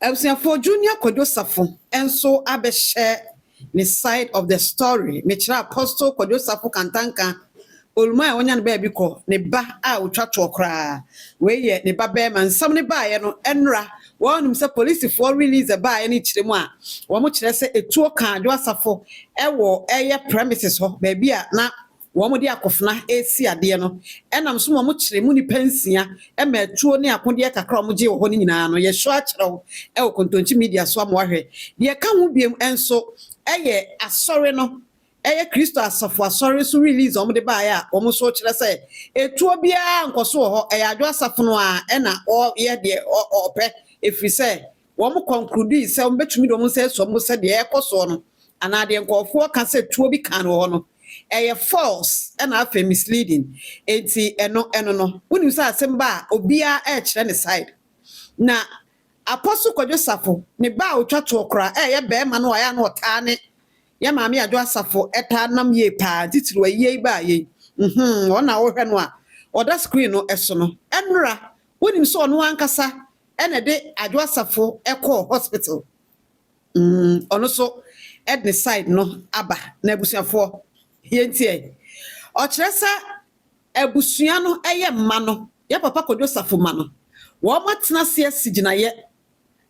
For Junior Kwadwo Safo enso abehye the side of the story. Mechira Apostle Kwadwo Safo kantanka oluma wonya ne ba bi ko ne ba a otwa to okra we ye ne ba be man sam ne ba ye no enra wonum se police for release ba ye ne kiremu a wo mo kire se etuo kan Kwadwo Safo ewo eye premises ho ba bi a na wo mo de akofna esi ade no enam so mo kiremu ni pensia e ma etuo ne akode kakra mo je wo ho ni nyina no ye hwo akyerew e wo kontonchi media so amwahwe de ka ho biem enso eye asore no eye Kristo asafo asore so release omo de ba ya omo so kire se etuo bia nkoso ho eye Kwadwo Safo no a e na o ye de ope efri se wo mo conclude se omo betumi do mo se so mo se de ekoso no ana de nkofo ka se tuo bi kan ho no false and afa misleading enti eno no woni say asemba obia e kire ne side na Apostle Kwadwo Safo ne ba otwa to okra ye be ma no ya na ota ne ya maami Kwadwo Safo eta nam ye pa titiri wa ye ba ye ona wo hwe no a oda screen no eso no enra woni so no ankasa ene de Kwadwo Safo ekọ hospital ono so at the side no aba na abusuafo yentie o kiresa abusua no eye mma no ya papa Kwadwo Safo ma no wo matena se sigina ye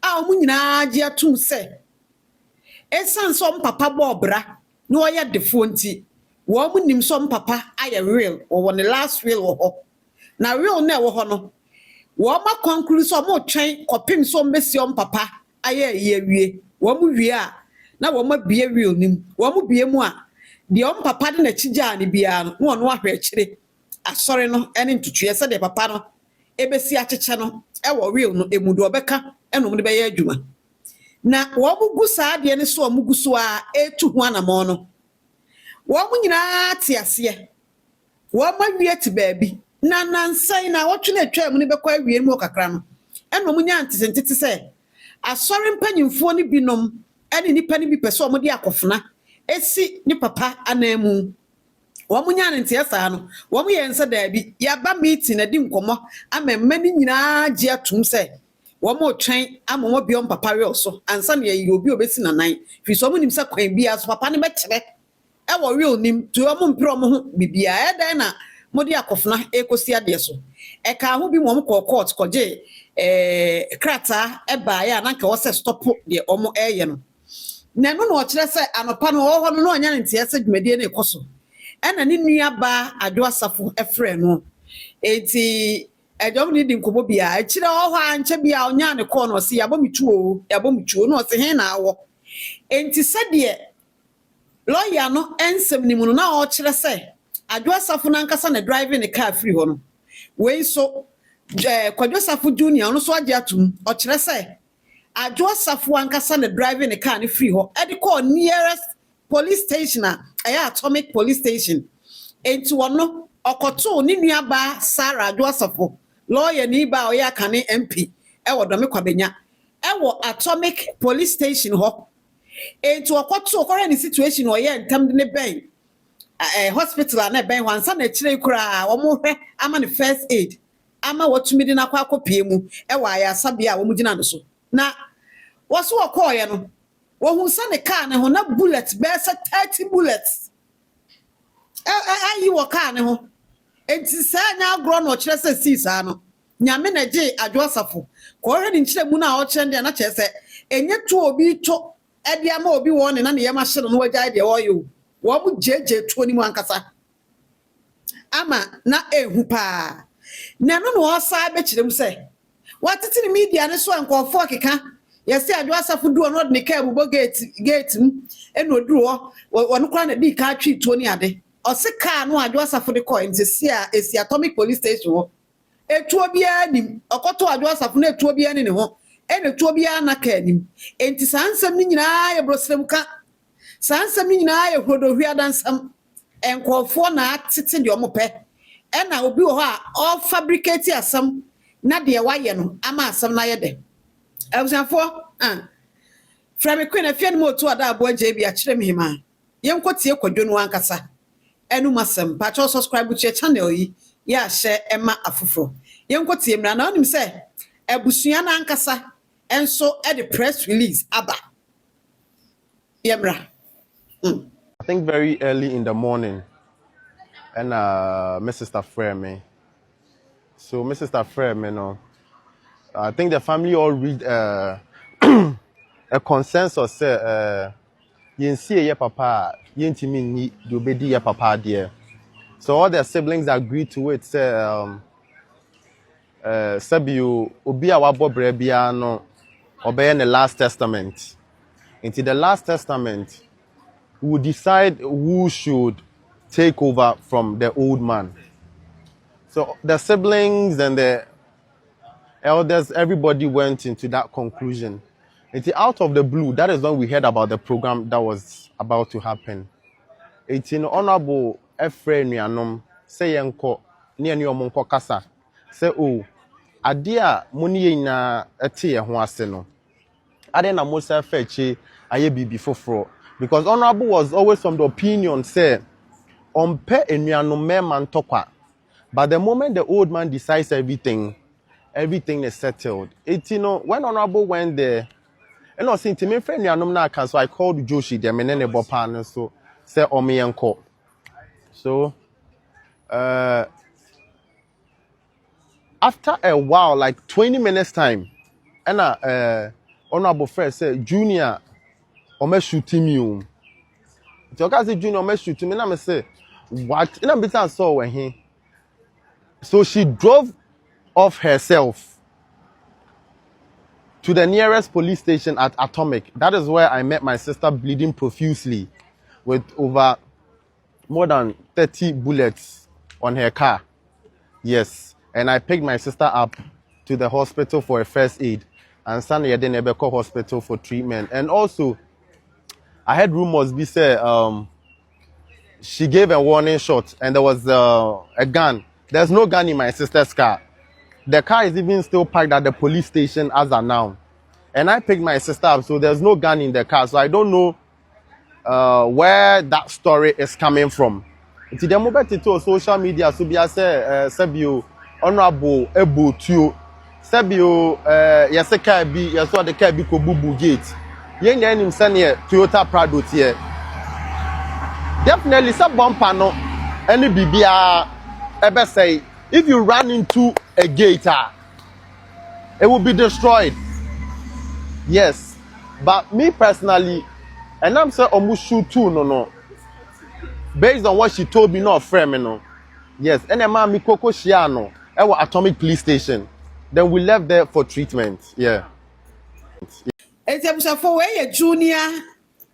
a omu nyina agi atum se esan so papa bobra no ye defo nti wo mu nim so papa aye real wo ne last real wo ho na real na wo ho no wo ma conclude so mo twen kopim so mbesi papa aye ye wie wo mu wie a na wo ma bie real nim wo mu bie mu a de papa de na chija ne bia no wo no ahwe kire asore no ene ntutue se de papa no ebesi acheche no e wo real no emudu obeka eno de be ye adwuma na wo mugu saa de ne so mugu so a etu ho anamo no wo mu nyina tiase wo ma wie ti baabi na nansai na wo twene atwa mu ne bekọ awie mu kakra no eno mu nya ntete se asore mpanyimfo ne binom ene nipa ne bi pese o mu de akofna esi ni papa anamu wo mu nya ntia saa no wo mu ye nsa daabi ya ba meeting na di nkomo amemma ni nyina gie atum se wo mo twen amomo biom papa we so ansa na ye obi obesi na nan fi so mo nim se kwan bia so papa ne bekyere e wo real nim to mo mpro mo ho bibia e dan na mo di akofna ekosi ade so e ka ho bi mo ko court ko je krata e ba ya na nka wo se stop de omo eye no na no no kire se anopa no ho no onya ntia se dwumadie na ekoso ena ni nua ba Kwadwo Safo efre no enti ejom ni di nkobo bia kire ho anche bia onya ne ko no se yabomichuo no se he na awo enti se de lawyer no ensem ni mu no na o kire se Kwadwo Safo na nkasa na driving the car free ho no we so Kwadwo Safo junior no so age atum o kire se Kwadwo Safo ankasa na driving the car ni free ho e de call nearest police station atomic police station enti wono okoto ni nuaba Sarah Kwadwo Safo lawyer ni ba oya kane MP e wodome kwabenya e wo atomic police station ho enti okoto okore ni situation oya ntam ne ben hospital na ben wansa na kire kura wo mo hwe ama ne first aid ama wotumi di na kwa akopie mu e wa ya sabia wo mu gina no so na wo so okoye no wo hu sa ne car ne ho na bullet be se 30 bullets ayi wo car ne ho enti sa nya agro no kire se sisa no nyame na je Kwadwo Safo ko hwe ni kire mu na o kire ndi na kire se enye to obi to e dia ma obi wo ne na ne yema hye no wagya de wo yo wo mu jeje to ni mu ankasa ama na ehu pa na no no sa be kire mu se watiti ni media ne so ankofo keka yesi Kwadwo Safo duo no de ka bubo gate eno oduro wonu kwa na di ka twi to ni ade o se ka no Kwadwo Safo de ko ntesi a esi atomic police station ho etuo bia nim okoto Kwadwo Safo na etuo bia ni ne ho ene etuo bia na ka nim enti sansam ni nyina ye brosrem ka sansam ni nyina ye hodohwi adansam enkofo na atete de omope ena obi ho a all fabricate asam na de waye no ama asam na ye de Example, from a queen of Fianmo to a double JB at Tremhima. Young Cotia Kwadwo no ankasa. Enu masem, patch also subscribe to your channel. Ya share Emma Afufro. Young Cotia, Nanim say, Ebusiana ankasa. and so at the press release aba yemra. I think very early in the morning, and my sister friend me. So my sister friend me, no. I think the family all read a consensus say yensi ye papa yentimi ni do bedi ye papa there. So all their siblings agreed to it. Say Sabio obi a wabo brebia no obey the last testament. Into the last testament, we will decide who should take over from the old man. So the siblings and the elders, everybody went into that conclusion. It's out of the blue. That is when we heard about the program that was about to happen. It's in honorable Efrain Yanom, say yanko, near your monko kasa. Say, oh, adia money na eti ya huaseno. Ade na mosa feche aye bibi foforo. Because honorable was always from the opinion, say, ompe enuanom me man tokwa. But the moment the old man decides everything is settled. It, when honorable went there, and I was saying to me, friend, so I called Joshi, the menene bopan, so say Omiyanko. So, after a while, like 20 minutes time, and honorable friend said, Junior, Ome shooting you. So I said, Junior, Ome shooting me. And I say, what? And I saw when he. So she drove off herself to the nearest police station at Atomic. That is where I met my sister bleeding profusely with over more than 30 bullets on her car. Yes. And I picked my sister up to the hospital for a first aid and sent her to Nebeko Hospital for treatment. And also, I heard rumors be said she gave a warning shot and there was a gun. There's no gun in my sister's car. The car is even still parked at the police station as of now. And I picked my sister up, so there's no gun in the car. So I don't know where that story is coming from. It's the moment to social media, so be I say, Sebio, honorable Ebu Tio, Sebio, Yaseka B, Yaswa the Kabiko Bubu Gate. Yen him send here Toyota Prado here. Definitely, some bumper no, any BBR ever say, if you run into a gate, it will be destroyed. Yes, but me personally, and I'm saying almost shoot too, no. Based on what she told me, not friend, no. Yes, and a man, Mikoko Shiano, our Atomic Police Station. Then we left there for treatment. Yeah. It's a SARFO where Junior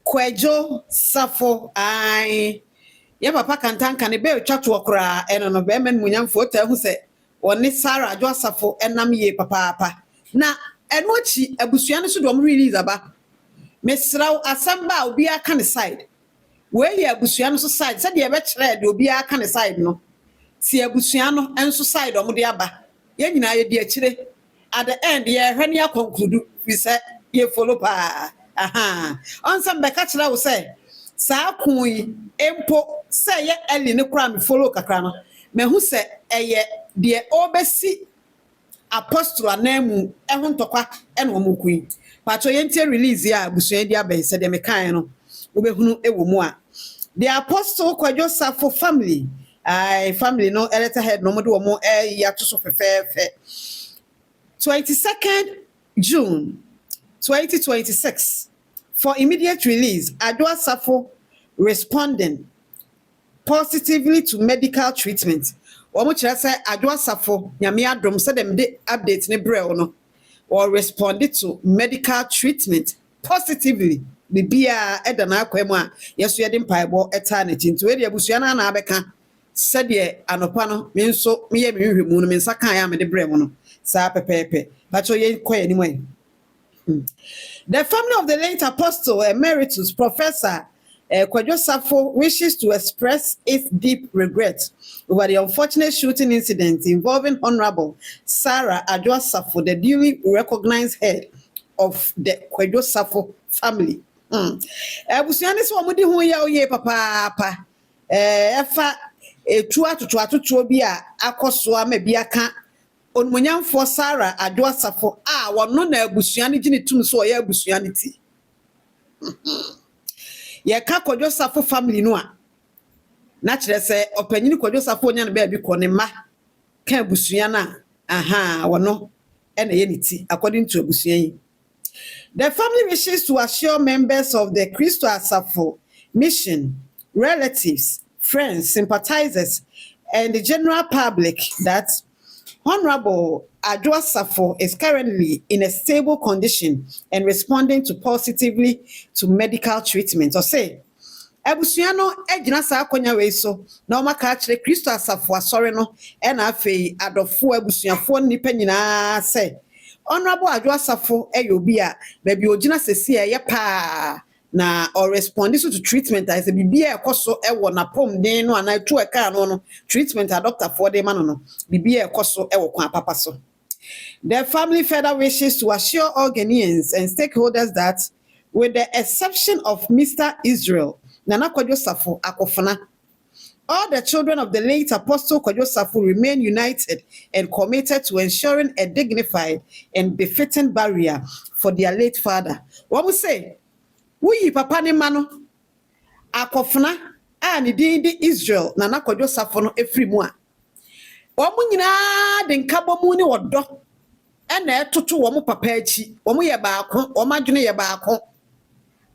KWADWO SARFO. Ya papa kantan kan be twatwo okra eno no be men munyam foto hu se oni Sarah adwo SARFO enam ye papa na eno chi abusua no so do release aba mesraw asamba obi aka ne side we ye abusua no so side se de be kire de obi aka ne side no si abusua no enso side omo de aba ye nyina ye de akire at the end ye hwani akonkludu we say ye follow pa onsa be ka kire wo say sa kun empo say ye eli ne kura me follow kakra no me hu say eye de obesi apostle anamu ehun ntokwa ene omukui pato yentie release ya busua dia ben say de me kan no obehunu ewo mu a the apostle KWADWO SARFO family family no letterhead no mo de wo ya to so fefefe 22nd June 2026 for immediate release. KWADWO SARFO responding positively to medical treatment. Omo kire say KWADWO SARFO nyame adom say dem de update ne brel no or responded to medical treatment positively. Bibia eda na akwemu a yeso ye de mpaebo eta na tinto we de abusua na na abeka said de anopa no me nso me ye me hwehwemu no me nsa kan ya me de brel no sa pepepe but ye koye ni mo. The family of the late Apostle Emeritus Professor KWADWO SARFO wishes to express its deep regret over the unfortunate shooting incident involving Honorable Sarah Adwoa SARFO, the duly recognized head of the KWADWO SARFO family. Ebusuani so omudi hu ya oye papa efa etu atutu bi a akoso ama bi aka onmunyamfo Sarah Adwo Asafo a wono na abusua ne gine tum so oya abusua ne ti ye ka Kwadwo Safo family no a na kire se opanyini Kwadwo Safo onya ne ba bi ko ne ma ka abusua na wono ena ye ne ti according to abusua yi. The family wishes to assure members of the Christo Asafo mission, relatives, friends, sympathizers, and the general public that Honorable Adwo Asafo is currently in a stable condition and responding positively to medical treatment. Or say, abusua no ejina sa akonya we so na o maka kire Christo Asafo asore no e na afei adofo abusuafo nipa nyina say Honorable Adwo Asafo eyobi a baby ogina sesi eye pa na or respond to treatment as a bibia ekoso ewo na pom den no ana tu eka no treatment a doctor for dem no bibia ekoso ewo kwa papa so. The family further wishes to assure all Ghanaians and stakeholders that with the exception of Mr. Israel Nana Kwadwo Safo Akofana, all the children of the late Apostle Kwadwo Safo remain united and committed to ensuring a dignified and befitting burial for their late father. What we say? We papa ne mano Akofana a ne din di Israel Nana Kwadwo Safo no efri mu a. Omo nyina de nkabo mu ni wodo. Ena etoto wo papa achi. Wo ye baako, wo adwene ye baako.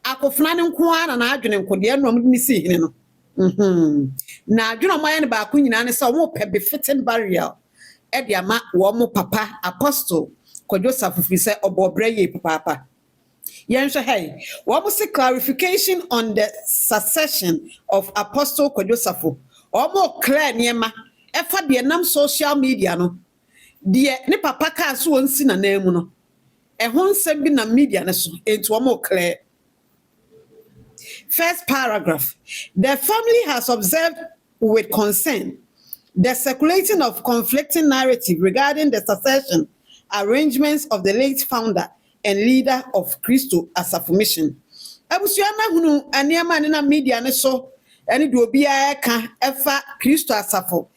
Akofana ne nko ana na adwene nkode no mo ni si hene no. Na adwene mo ye ne baako nyina ne se wo pe befitting burial e de ama wo papa Apostle Kwadwo Safo fi se obobre ye papa. Yensha hey, what was the clarification on the succession of Apostle Kwadwo Safo? Omo clear niema efa de nam social media no. De ne papa ka so onsi na namu no. E ho nsem bi na media ne so enti omo clear. First paragraph. The family has observed with concern the circulating of conflicting narrative regarding the succession arrangements of the late founder and leader of Christo Asafo mission. Abusua na hunu aniema ne na media ne so ene de obi aka efa Christo Asafo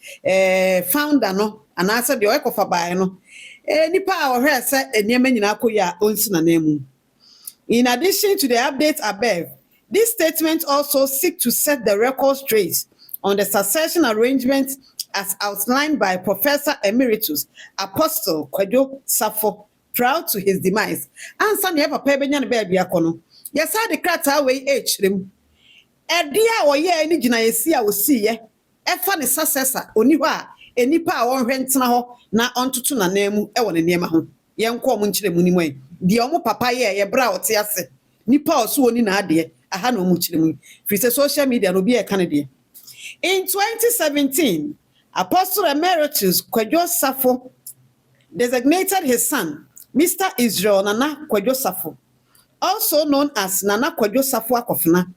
founder no anasa de oyekofa bae no nipa a ohwe se aniema nyina akoya onsi na namu. In addition to the updates above, this statement also seeks to set the record straight on the succession arrangement as outlined by Professor Emeritus Apostle Kwadwo Safo proud to his demise. Ansa ne papa benya ne ba bia kono. Yesa de krata we echirem. Edia wo ye ani gina yesi a osi ye. Efa ne successor oni ho a enipa a won hwentena ho na ontoto na namu e wo ne niema ho. Ye nko mo nkyeremu ni mwan. De omo papa ye bra ote ase. Nipa oso oni na ade aha na omo kyeremu. Fi se social media no bi e kan de. In 2017, Apostle Emeritus Kwadwo Safo designated his son Mr. Israel Nana Kwadwo Safo, also known as Nana Kwadwo Safo Akofana,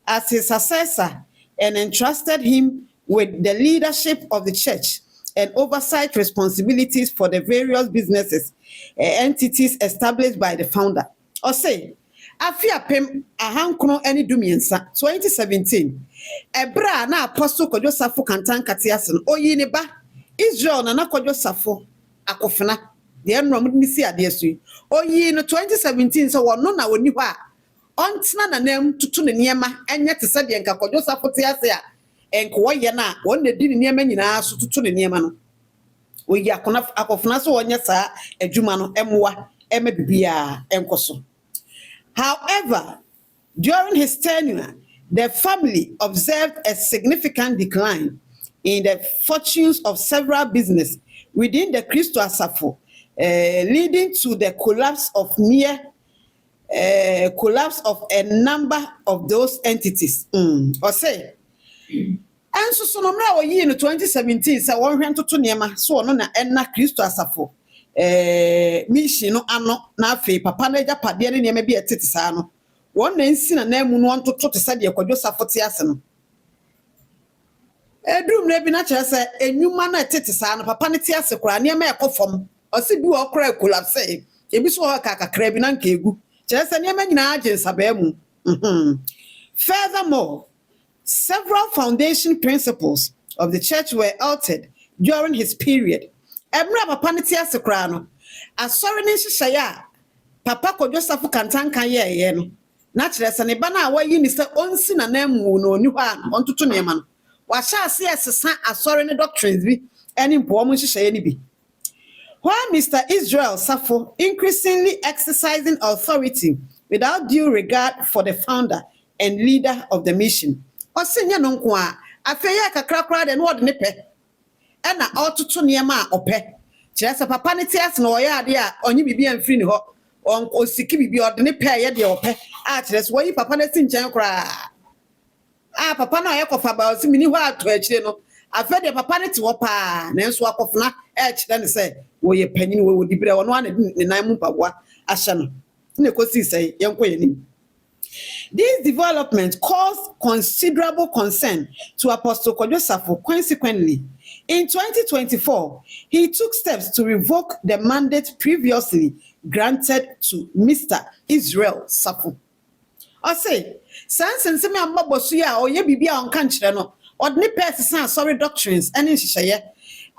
as his successor and entrusted him with the leadership of the church and oversight responsibilities for the various businesses entities established by the founder. Or say, Afia Pem Ahankono any Dumiensa 2017. Ebra na Apostle Kwadwo Safo kantan katiasen oyini ba Israel Nana Kwadwo Safo Akofana. The enrollment missy at the SU. Oh, ye no 2017, so one no na woni ho a. Ontna na nam tutu ne niema enye te se de nka Kwadwo Safo te ase a enko ye na won na di ne niema nyina so tutu ne niema no. Oyi akofna so wonye sa adwuma no emwa ema bibia enkoso. However, during his tenure, the family observed a significant decline in the fortunes of several businesses within the Christo Asafo, leading to the collapse of a number of those entities. Or say, and so no mra oyi in 2017 say won hwe ntoto niema so no na enna Christo Asafo mission no ano na afei papa na ja pade ne niema bi etete saa no won na nsi na namu no ntoto te sa de Kwadwo Safo te ase no edum na bi na kire se enwuma na etete saa no papa ne te ase kora niema ekofom osi bi okra collapse ebi so ho kakakra bi na nka egu kire se niema nyina age nsaba mu. Furthermore, several foundation principles of the church were altered during his period, Emra papa ne te ase kra no. Asori ne hyehyɛ a papa Kodwosafo kantanka ye no. Na kyerɛ sɛ ne ba na wayi ni sɛ onsi na na mu no oni hɔ a ontoto ne ma no. Wa hyɛ ase esesa asori ne doctrines bi ene mpo mo hyehyɛ ni bi. While Mr. Israel Sarfo increasingly exercising authority without due regard for the founder and leader of the mission. Osinya no nko a afeye kakrakra de no de ne pɛ. E na ototo niema a opɛ. Kyerɛ sɛ papa ne te ase na ɔyɛ ade a onyi bibi amfiri ne hɔ. On osiki bibi ɔde ne pɛ ye de opɛ. A kyerɛ sɛ wɔyi papa ne ti nkyɛn kora. A papa na ɔyɛ kɔfa ba osi mini hɔ ato akyire no. Afa de papa ne te hɔ pa na nso akɔfona kyerɛ ne sɛ woyɛ panyin wo di bere wono ana ne nan mu paboa ahye no ne kosi sɛ yenko yɛnim. This development caused considerable concern to Apostle Kodwosafo. Consequently, in 2024, he took steps to revoke the mandate previously granted to Mr. Israel Sarfo. I say, since me ambabosu ya oye bibi a onka nkyerɛ no, odne pɛsesa sorry doctrines ene nhyehyɛ.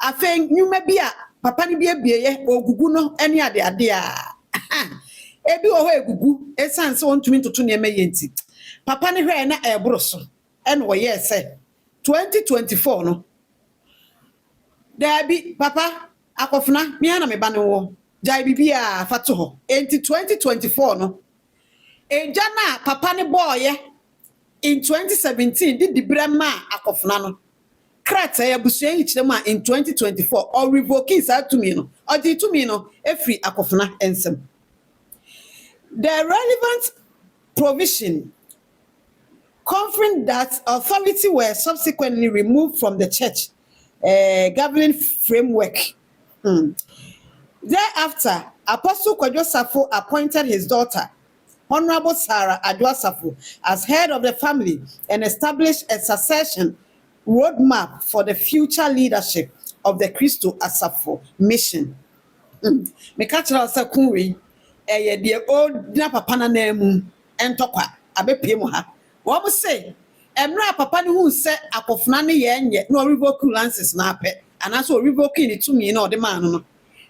Afɛn nyuma bi a papa ni bi abieye ogugu no ene ade a. Ebi wo ho egugu esan se wontumi ntoto ne ma yenti. Papa ni hwɛ na ɛboro so ene wo yɛ sɛ 2024 no. Dabi papa akofuna me na me ba ne wo. Jai bibia fa to ho. Enti 2024 no. Eja na papa ni boye in 2017 did the brema akofuna no. Krata ya busua yikyerem in 2024 or revoking sa to me no. Or di to me no efri akofuna ensem. The relevant provision conferring that authority were subsequently removed from the church governing framework. Thereafter, Apostle Kodwosafo appointed his daughter, Honorable Sarah Adwasafo, as head of the family and established a succession roadmap for the future leadership of the Christo Asafo mission. Me catch us kunwi the old na papa na nemu entokwa abepie mu ha. Wo mo say emra papa ne hu se akofuna ne ye nye na revoke lances na apɛ anaso revoke ni tumi na ode man no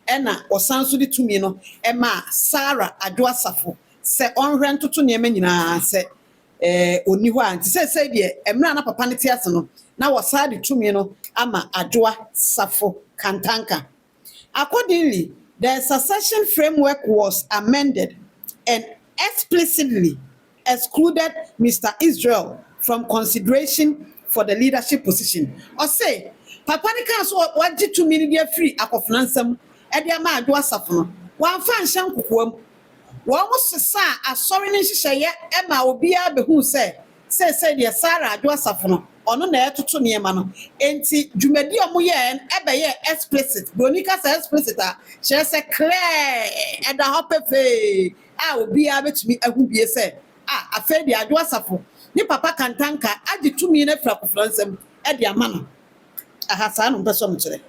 ɛna osanso de tumi no ɛma Sarah Adwasafo se onhwɛ ntoto ne ma nyina se oni hɔ anti se de emra na papa ne tiase no na wasa de tumi no ama Adwasafo kantanka. Accordingly, the succession framework was amended and explicitly excluded Mr. Israel from consideration for the leadership position. Or say, Papa ni kan so waji to me ni free akofnansam e de ma Adwasafo no. Wan fa nhyan kokoam. Wo mo sesa asori ni hyehyeye e ma obi a behu se de Sarah Adwasafo no. Ono na etoto ne ma no enti dwumadi omo ye ebeye explicit bronika say explicit a she say clear and the hopefe a obi a betumi ahu bie say afa de Adwasafo ni papa kantanka agi tumi na fra kofransam e de ama no ahasa no beso mkyere.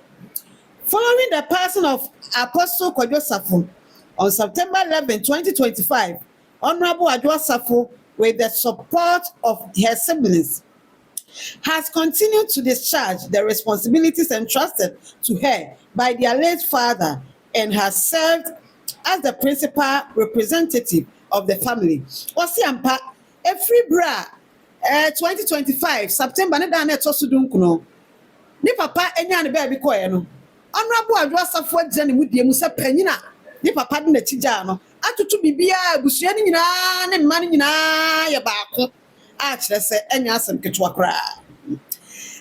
Following the passing of Apostle Kodwosafo on September 11, 2025, Honorable Adwasafo, with the support of her siblings, has continued to discharge the responsibilities entrusted to her by their late father and has served as the principal representative of the family. Osiampa every bra 2025 September ne dan eto sudunkuno ni papa enya ne ba bi koye no Honorable Adwasafo agye ne mudie mu se panyina ni papa de na tigya no atutu bibia abusua ni nyina ne mma ni nyina ye baako a kyerɛ sɛ enya asɛm ketwa koraa.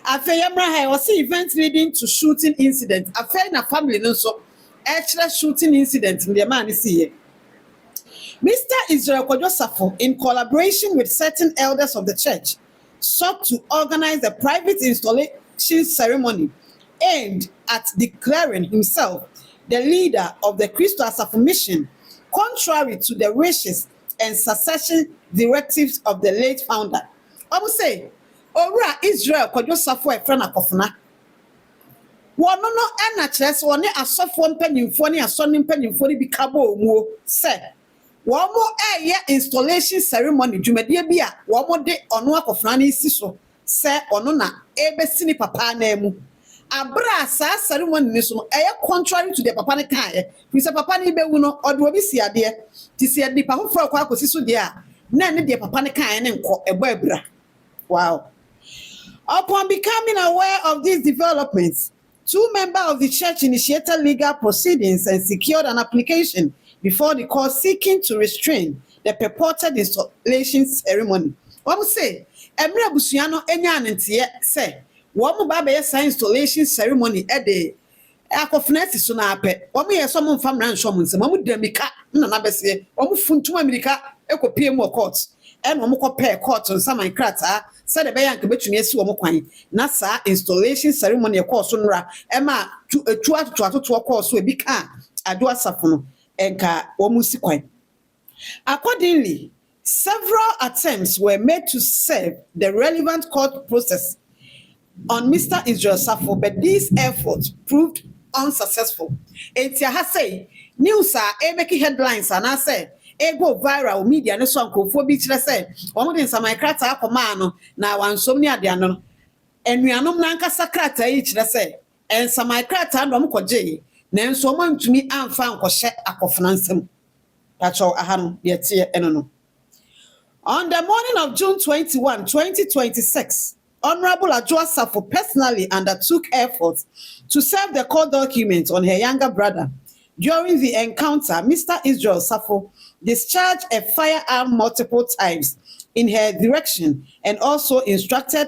Afei yamra ha was event leading to shooting incident. Afei na family no so kyerɛ shooting incident in the man is here. Mr. Israel Kodwosafo, in collaboration with certain elders of the church, sought to organize a private installation ceremony aimed at declaring himself the leader of the Christo Asafo mission, contrary to the wishes and succession directives of the late founder. I would say, Ora Israel Kodwosafo e friend akofuna. Wono no na kyerɛ sɛ wɔne asɔfo mpanyimfo ne asɔne mpanyimfo ne bi kabo omuo sɛ wɔn mo installation ceremony dwumadie bi a wɔn mo de ɔno akofuna ne si so sɛ ɔno na ebesi ne papa na mu abra sa ceremony ni so contrary to the papa ne kan we say papa ne be wu no odo obi si ade ti si ade pa hofo akwa akosi so de a na ne de papa ne kan ne nko eba abra. Wow. Upon becoming aware of these developments, 2 members of the church initiated legal proceedings and secured an application before the court seeking to restrain the purported installation ceremony. What we say? Emre Busiano enya ntie say wo ba be sign installation ceremony de akofnesi so na ape wo me yeso mo mfa mra nso mo nsem mo damika na na bese wo mo funtum amerika ekopie mu court and wo mo kopɛ court nsa man krata said the bayan ke betumi asi wo mo kwan na sa installation ceremony course so nra e ma tu atoto course so e bi ka ado asafo no enka wo mo si kwan. Accordingly, several attempts were made to serve the relevant court process on Mr. Israel SARFO, but these efforts proved unsuccessful. Etia ha say news are making headlines and I say go viral media no so ankofo bi kire say omo de nsama krata akoma no na wansom ni ade ano enuanom na nkasa krata yi kire say ensama krata no mkoje na enso omo ntumi amfa nkɔhye akofna nsam pacho ahano yetie eno no. On the morning of June 21, 2026, Honorable Adwoa SARFO personally undertook efforts to serve the court documents on her younger brother. During the encounter, Mr. Israel SARFO discharged a firearm multiple times in her direction and also instructed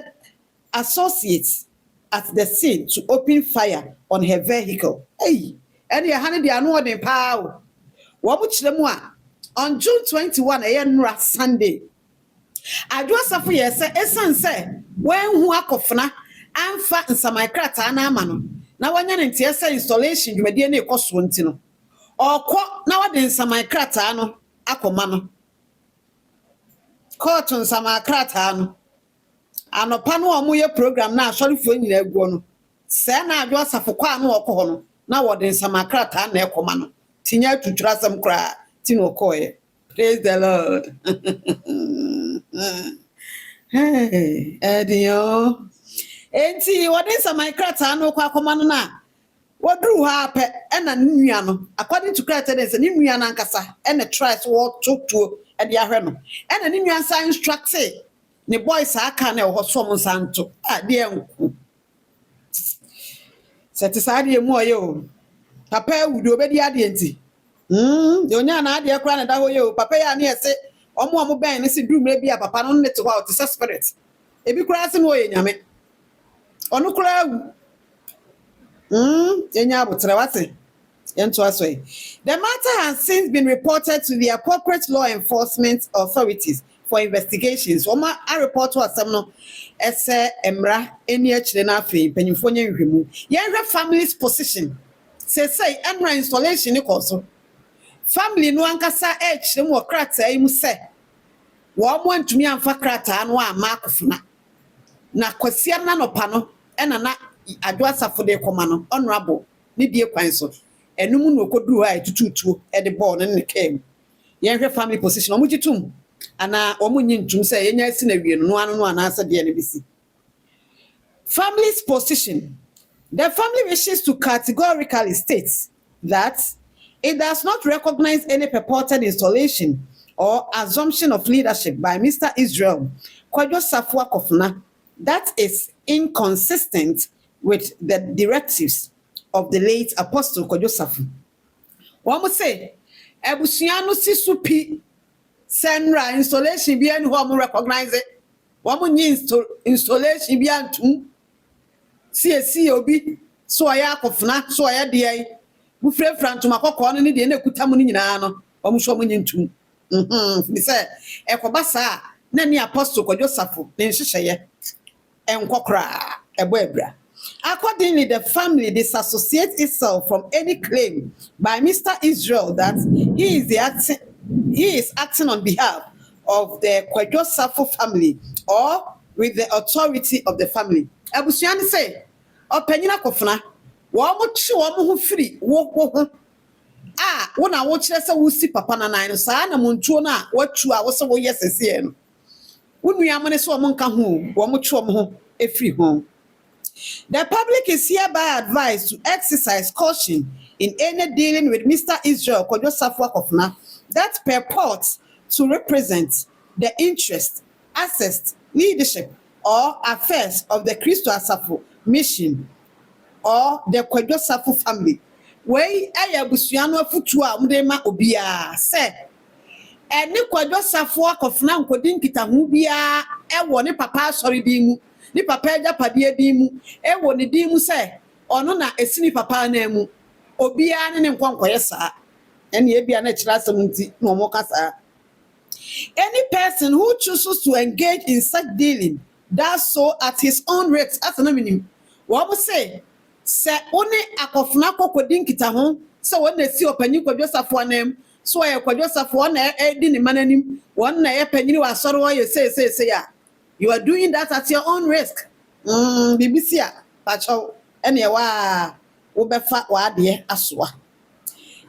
associates at the scene to open fire on her vehicle. Hey, and you had the annual power. On June 21, a Sunday, Adwoa SARFO yes esan say when hu akofna amfa nsamakrata na ama no na wanya ntie say installation dwumadie na ekoso nti no okọ na wade nsamakrata no akoma no court nsamakrata no anopa no omoye program na asorifo nyina aguo no se na Adwoa SARFO kwa no okọ no na wade nsamakrata na ekoma no tinya tuturasam kra ti no okoye. Praise the Lord. Hey, Edio. Enti what is my krata no kwa koma no na wodru ha pe e na nnua no according to krata dey say nnua na nkasa e na try so what to e dey ahwe no e na nnua san instruct say ne boys aka na e ho so mo santo a dey enku setisade emu oye o papa wudo obedi ade enti yonya na ade kra na da ho ye o papa ya na ese omo ben ne si dumre bia papa no ne te ho out spirit e bi kra se no ye nyame onu kra enya abotre wate ento asoe. The matter has since been reported to the appropriate law enforcement authorities for investigations. Oma a report to asem no ese emra eni akire na afi panyimfo nya nhwemu yenhwe family's position say emra installation ni koso family no ankasa ekire mu krata yi mu se wo mo antumi amfa krata no ama akofuna na kwasia na no pa no ena na Adwoa SARFO de koma no honorable ni die kwan so enum no koduru ha tututuo e de ball ne kem yenhwe family position omo gitum ana omo nyintum se yenya asi na wie no anu no anasa de ne bisi. Family's position. The family wishes to categorically state that it does not recognize any purported installation or assumption of leadership by Mr. Israel Kwadwo SARFO Akofna that is inconsistent with the directives of the late Apostle Kwadwo SARFO. One say, Ebusiano Sisupi Senra installation be any one recognize it. One installation be antum. CSCOB so aya Akofna so aya dia. Bu frɛ frantum akɔkɔ no ne de na kuta mu ni nyina no omo so omo nyintum me say ekoba sa na ni Apostle Kwadwo SARFO ne nhyehyeye enkokra ebo abra. Accordingly, the family disassociates itself from any claim by Mr. Israel that he is acting on behalf of the Kwadwo SARFO family or with the authority of the family. Abusuani say opanyina Akofna wo mo chi wo mo ho firi wo na wo kire se wo si papa na nan no sa na mo ntuo na watu a wo se wo yesese no wo nua mo ne se wo mo nka ho wo mo chi wo mo ho efiri ho. The public is hereby advised to exercise caution in any dealing with Mr. Israel Kwadwo Safo Akofna that purports to represent the interest, assets, leadership, or affairs of the Christo Asafo mission or the Kwadwo Safo family. Wey ayabusuano afutu a mudema obia se ene Kwadwo Safo Akofna nkodi nkitahu bia ewo ne papa asori bi mu ni papa ajapade bi mu ewo ne di mu se ono na esini papa na mu obia ne nkwankoye saa ene e bia na kira asem nti na omo kasa. Any person who chooses to engage in such dealing does so at his own risk. As an minimum, what we say only Akofna kokodi nkitahu so when they see opani Kwadwo Safo name so I Kwadwo Safo na edi ni mananim one na penny wa soro wa you say ya. You are doing that at your own risk. BBC pacho ene wa obefa wa de asoa.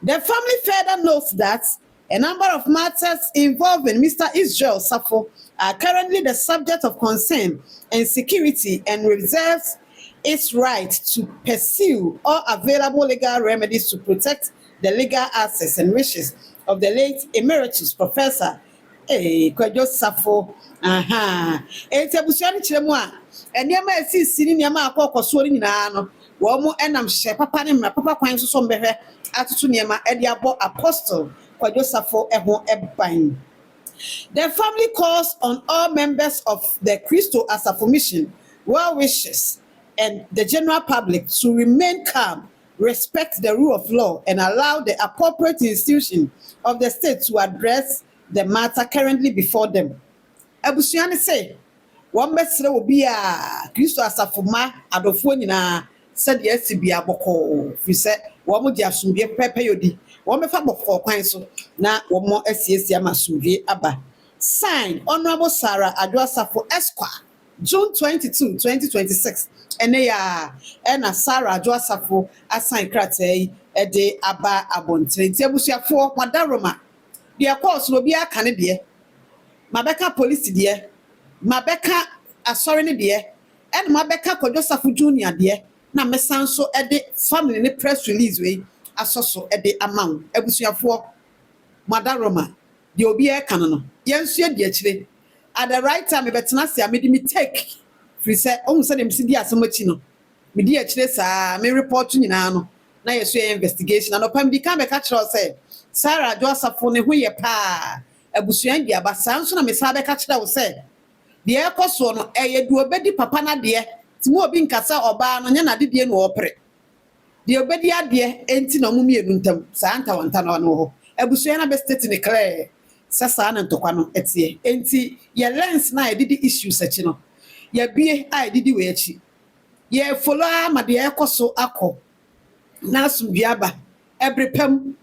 The family further notes that a number of matters involving Mr. Israel Safo are currently the subject of concern and security and reserves its right to pursue all available legal remedies to protect the legal access and wishes of the late Emeritus Professor Kwadwo Safo. Etebusuani chiremu a enema esisi ni niama akọkọso ni nyina no wo mo enam hye papa ne mra papa kwan so mbehwe atutu niama ede abo Apostle Kwadwo Safo eho eban. The family calls on all members of the Christo Asafo mission, well wishes, and the general public to remain calm, respect the rule of law, and allow the appropriate institution of the state to address the matter currently before them. Abusuani say, one mesre will be a Christo Asafo ma adofo nyina said yes be aboko. Fi say one mo di asumdie pepe yodi. One mefa boko kwan so na one mo asiesie amasumdie aba. Signed Honorable Sarah Adwo Safo Esquire, June 22, 2026. Ena Sarah Adwo Safo assign krate ede aba abontre. Nti abusuafo madaroma. Dia course no bia kane de. Mabeka police de. Mabeka asori ne de. En mabeka Kwadwo Safo Junior de. Na mesan so ede family ne press release we asoso ede amount. Abusuafo madaroma. The obi e kan no yensu e di akire at the right time betena se amedi me take free say ohun say dem si di asemachi no me di akire saa me report nyina no na yesu e investigation na no pam di kan be ka kire say Sarah Adwo Safo ne ho ye pa abusuan di abasa nso na me sa be ka kire wo say de e koso no e ye du obedi papa na de ti mo obi nkasa oba no nya na de de no opre de obedi ade enti na mo mienu ntam saa anta wanta na no ho abusuan na be state ne clear sasa na ntokwa no etie enti ye lens na edidi issues achi no ye bie a edidi we achi ye follow amade ye koso akọ na asumdua ba ebrepam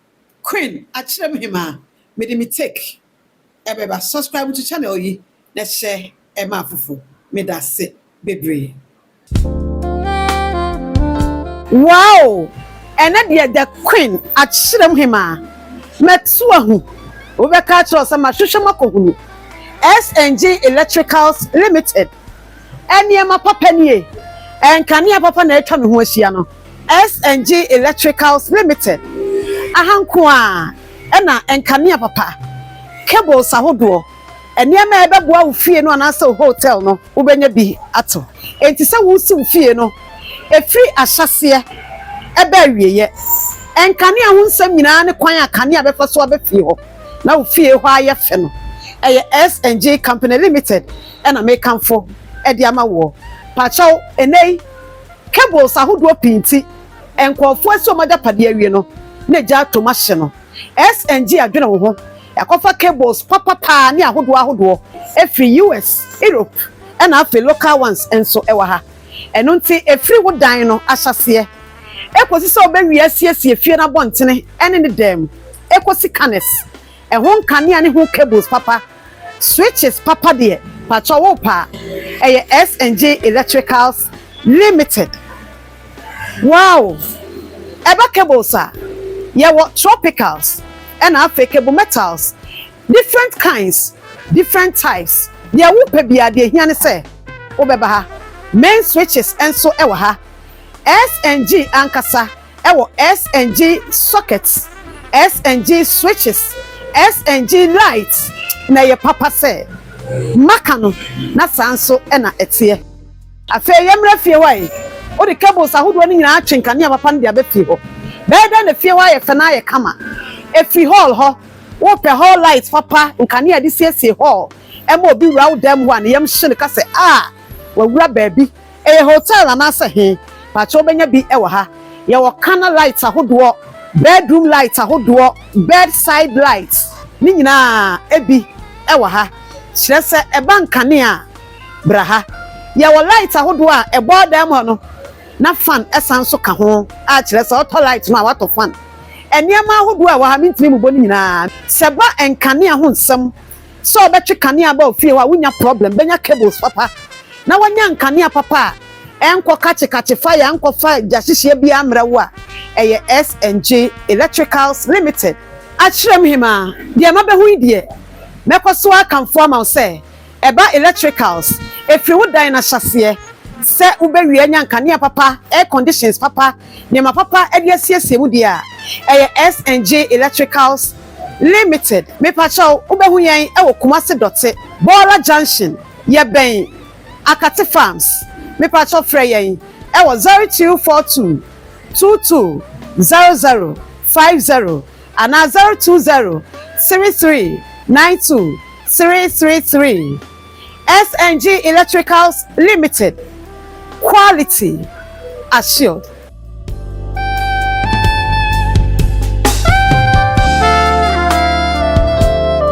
queen achirem hima me de me take ebeba subscribe to channel yi na share e ma fufu me da se bebre. Wow, ene de the queen achirem hima metu ahu Obeka Chosa Mashushama Kohunu SNG Electricals Limited Eniema Papanie and Kania Papa Neta Huasiano SNG Electricals Limited Ahankwa Ena and Kania Papa Cable Sahodo Eniema Ebabwa Ufie no Anaso Hotel no Ubenya bi ato Entisa Wusi Ufie no a free ashasia Eberie ye and Kania Hunsam Minane Kwaya Kania Befa so abefio na ufie ho ayefe no SNG Company Limited and American for Ediama wo pacho enei cables ahodo pinti enkofo aso maja pade awie no na ja to mahye no SNG adwene wo ho yakofa cables papa ni ahodo every US Europe and afi local ones enso ewa ha eno nti efri wo dan no ahyase ekosi so obawie asiesie fie na bontene ene ne dem ekosi canes e hon kania ne ho cables papa switches papa de pacho wo pa SNG Electricals Limited. Wow, eba cables ye what tropicals and afi cable metals different kinds different types ye wo pa bia de hia ne se wo beba ha main switches enso ewo ha SNG ankasa ewo SNG sockets SNG switches SNG lights na ye papa se maka no na sanso na etie afa yemra fie wai o de cables ahodo ni nyina atwenka ne papa no de abefie ho beda na fie wa ye fe na ye kama efi hall ho wo pe hall light papa nkane ade siesie hall ema obi wura dem ho an yem hye ne ka se wawura baabi hotel anasa he pacho benya bi ewo ha ye wo kana light ahodo bedroom light ahodo bedside lights ni nyina ebi ewo ha kire se eba nkane a bra ha ye wo light ahodo a ebo dem ho no na fan esan so ka ho a kire se auto light ma wato fan eniema ahodo a wa ha mintimi mubo ni nyina seba enkane a ho nsem so obetwe kane a ba ofie wa wunya problem benya cables papa na wanya nkane a papa enko kache fire enko fire jasihye bia mrawo eye SNG Electricals Limited akyerem hima de ma behu die mekoso akamfo ama se eba electricals efri wo dan na hyase se ubewie anya nkane a papa air conditions papa ne ma papa ade asiesie mu dia eye SNG Electricals Limited me pacho ubehu yen ewo Kumasi dote Bora Junction ye ben Akati Farms me pacho frɛ yen ewo 0242 220050 ana 020 3392 333 SNG Electricals Limited, quality assured.